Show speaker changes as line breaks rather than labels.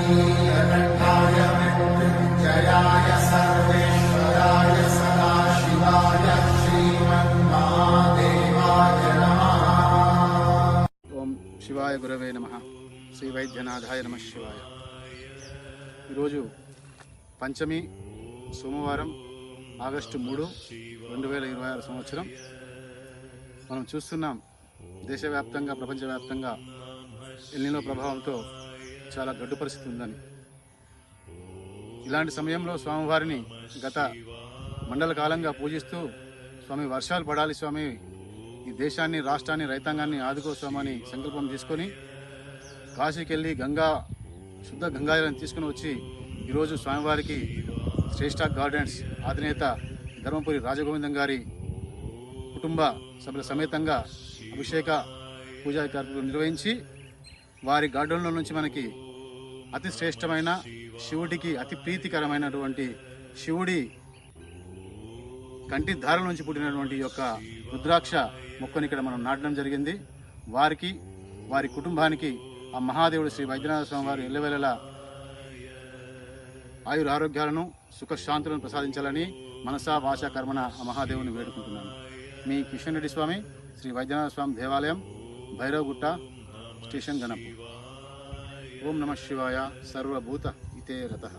నీలకంఠాయ మృత్యుంజయాయ సర్వేశ్వరాయ సదాశివాయ శ్రీమన్మహాదేవాయ నమః.
ఓం శివాయ గురవే నమః. శ్రీ వైద్యనాథాయ నమః శివాయ. ఈరోజు పంచమి సోమవారం ఆగస్టు 3, 2026 సంవత్సరం. మనం చూస్తున్నాం దేశవ్యాప్తంగా ప్రపంచవ్యాప్తంగా ఎల్నినో ప్రభావంతో చాలా గడ్డు పరిస్థితి ఉందని. ఇలాంటి సమయంలో స్వామివారిని గత మండల కాలంగా పూజిస్తూ స్వామి వర్షాలు పడాలి స్వామి, ఈ దేశాన్ని రాష్ట్రాన్ని రైతాంగాన్ని ఆదుకో స్వామి అని సంకల్పం తీసుకొని కాశీకి వెళ్ళి శుద్ధ గంగాజలం తీసుకుని వచ్చి ఈరోజు స్వామివారికి శ్రేష్ఠ గార్డెన్స్ అధినేత ధర్మపురి రాజగోవిందం గారి కుటుంబ సభ్యుల సమేతంగా అభిషేక పూజా కార్యక్రమం నిర్వహించి వారి గార్డెన్లో నుంచి మనకి అతి శ్రేష్టమైన శివుడికి అతి ప్రీతికరమైనటువంటి శివుడి కంటి ధార నుంచి పుట్టినటువంటి యొక్క రుద్రాక్ష మొక్కని ఇక్కడ మనం నాటడం జరిగింది. వారికి వారి కుటుంబానికి ఆ మహాదేవుడు శ్రీ వైద్యనాథ స్వామి వారు ఎల్లవేళలా ఆయురారోగ్యాలను సుఖశాంతులను ప్రసాదించాలని మనసా వాచా కర్మన ఆ మహాదేవుని వేడుకుంటున్నాను. మీ కిషన్ రెడ్డి స్వామి, శ్రీ వైద్యనాథ స్వామి దేవాలయం, భైరవగుట్ట స్టేషన్, గణపూర్. ఓం నమః శివాయ. సర్వభూత ఇతే రతః.